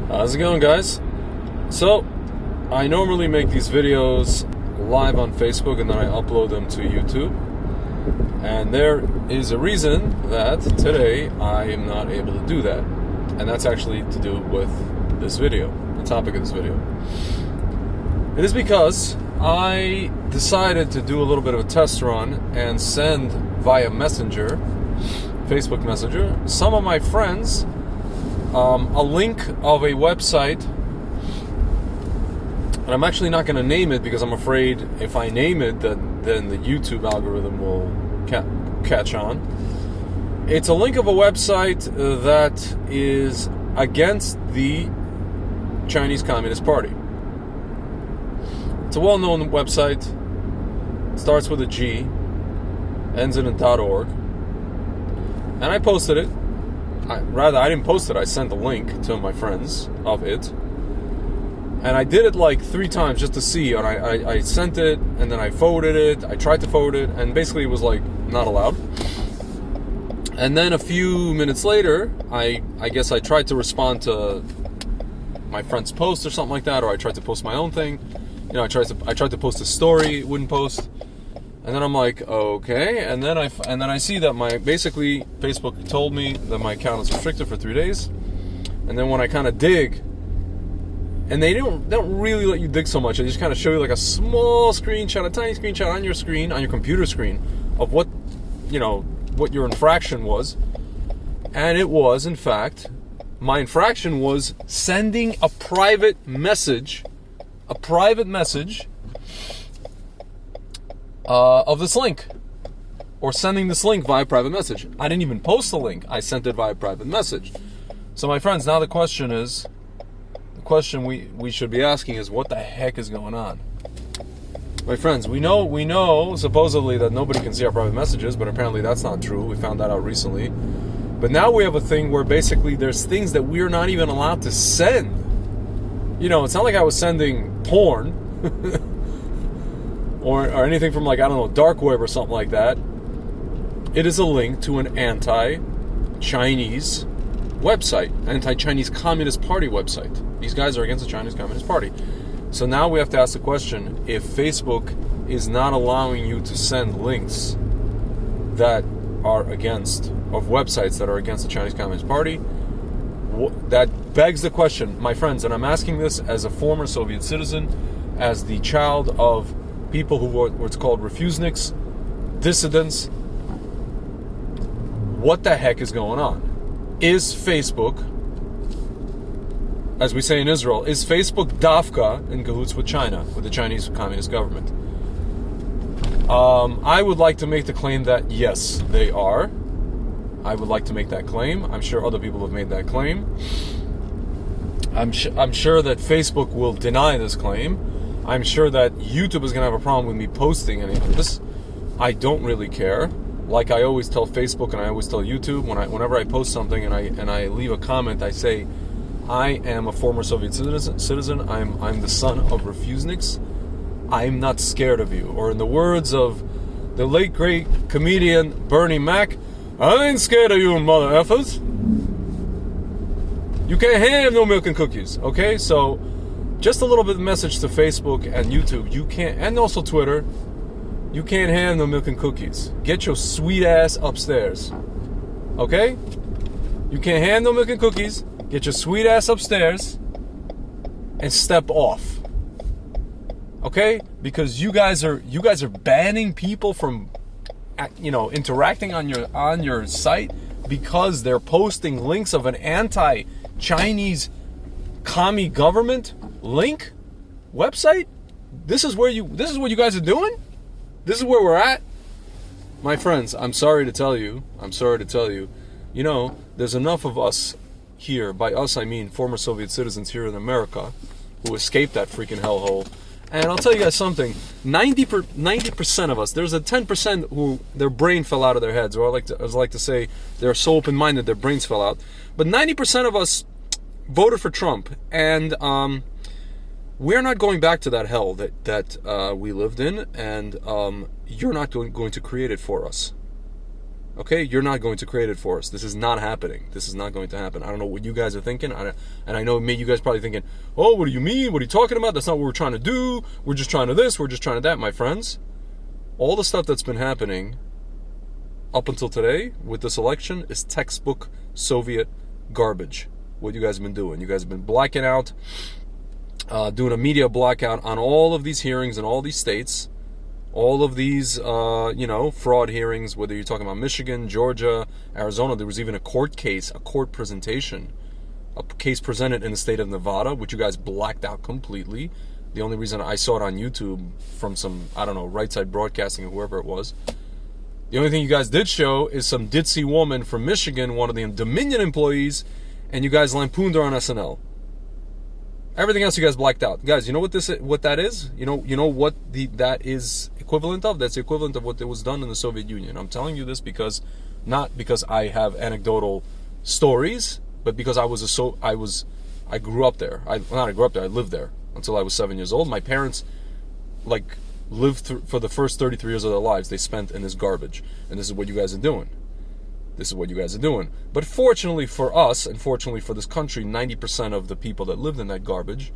How's it going, guys? So, I normally make these videos live on Facebook and then I upload them to YouTube. And there is a reason that today I am not able to do that. And that's actually to do with this video, the topic of this video. It is because I decided to do a little bit of a test run and send via Messenger, Facebook Messenger, some of my friends a link of a website, and I'm actually not going to name it because I'm afraid if I name it, then the YouTube algorithm will catch on. It's a link of a website that is against the Chinese Communist Party. It's a well-known website. It starts with a G, ends in a .org, and I posted it. I didn't post it, I sent a link to my friends of it. And I did it like 3 times just to see. And I sent it, and then I forwarded it. I tried to forward it, and basically it was like not allowed. And then a few minutes later, I guess I tried to respond to my friend's post or something like that, or I tried to post my own thing. You know, I tried to post a story, it wouldn't post. And then I'm like, okay. And then I see that basically Facebook told me that my account is restricted for 3 days. And then when I kind of dig, and they don't really let you dig so much. They just kind of show you like a small screenshot, a tiny screenshot on your screen, on your computer screen, of what your infraction was. And it was, in fact, my infraction was sending a private message of this link, or sending this link via private message. I didn't even post the link. I sent it via private message. So my friends, now the question we should be asking is, what the heck is going on? My friends, we know supposedly that nobody can see our private messages, but apparently that's not true. We found that out recently. But now we have a thing where basically there's things that we're not even allowed to send. You know, it's not like I was sending porn or anything from, like, I don't know, dark web or something like that. It is a link to an anti-Chinese website, anti-Chinese Communist Party website. These guys are against the Chinese Communist Party. So now we have to ask the question, if Facebook is not allowing you to send links that are of websites that are against the Chinese Communist Party, that begs the question, my friends, and I'm asking this as a former Soviet citizen, as the child of people who were what's called refuseniks, dissidents. What the heck is going on? Is Facebook, as we say in Israel, is Facebook dafka in cahoots with China, with the Chinese Communist government? I would like to make the claim that yes, they are. I would like to make that claim. I'm sure other people have made that claim. I'm sure that Facebook will deny this claim. I'm sure that YouTube is going to have a problem with me posting any of this. I don't really care. Like I always tell Facebook and I always tell YouTube, whenever I post something and I leave a comment, I say, I am a former Soviet citizen. I'm the son of refuseniks. I'm not scared of you. Or in the words of the late great comedian Bernie Mac, I ain't scared of you, mother effers. You can't have no milk and cookies. Okay, so just a little bit of message to Facebook and YouTube. You can't, and also Twitter. You can't have no milk and cookies. Get your sweet ass upstairs. Okay? You can't have no milk and cookies. Get your sweet ass upstairs and step off. Okay? Because you guys are banning people from interacting on your site because they're posting links of an anti-Chinese commie government link website. This is what you guys are doing? This is where we're at? My friends, I'm sorry to tell you, there's enough of us here. By us, I mean former Soviet citizens here in America who escaped that freaking hellhole. And I'll tell you guys something, 90% of us, there's a 10% who their brain fell out of their heads, or I like to say they're so open-minded their brains fell out. But 90% of us voted for Trump, and we're not going back to that hell that we lived in, and you're not going to create it for us. Okay, you're not going to create it for us. This is not happening. This is not going to happen. I don't know what you guys are thinking, and I know you guys probably thinking, oh, what do you mean? What are you talking about? That's not what we're trying to do. We're just trying to this. We're just trying to that, my friends. All the stuff that's been happening up until today with this election is textbook Soviet garbage. What you guys have been doing. You guys have been blacking out, doing a media blackout on all of these hearings in all these states. All of these, fraud hearings, whether you're talking about Michigan, Georgia, Arizona. There was even a court case, a court presentation, a case presented in the state of Nevada, which you guys blacked out completely. The only reason I saw it on YouTube from some, Right Side Broadcasting or whoever it was. The only thing you guys did show is some ditzy woman from Michigan, one of the Dominion employees, and you guys lampooned her on SNL. Everything else you guys blacked out. Guys, you know what that is? You know what that is equivalent of? That's the equivalent of what was done in the Soviet Union. I'm telling you this not because I have anecdotal stories, but because I grew up there. I lived there until I was 7 years old. My parents lived for the first 33 years of their lives they spent in this garbage. And this is what you guys are doing. This is what you guys are doing. But fortunately for us, and fortunately for this country, 90% of the people that lived in that garbage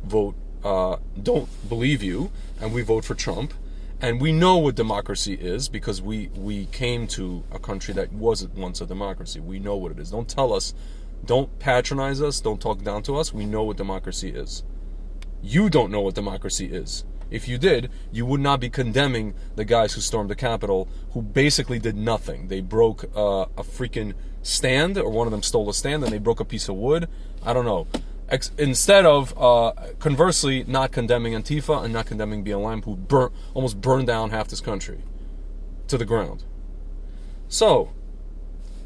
don't believe you, and we vote for Trump. And we know what democracy is because we came to a country that wasn't once a democracy. We know what it is. Don't tell us, don't patronize us, don't talk down to us. We know what democracy is. You don't know what democracy is. If you did, you would not be condemning the guys who stormed the Capitol, who basically did nothing. They broke a freaking stand, or one of them stole a stand, and they broke a piece of wood. I don't know. Instead of, conversely, not condemning Antifa and not condemning BLM, who almost burned down half this country to the ground. So,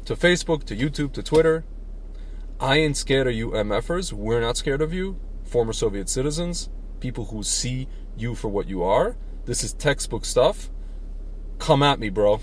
to Facebook, to YouTube, to Twitter, I ain't scared of you MFers. We're not scared of you, former Soviet citizens, people who see you for what you are. This is textbook stuff. Come at me, bro.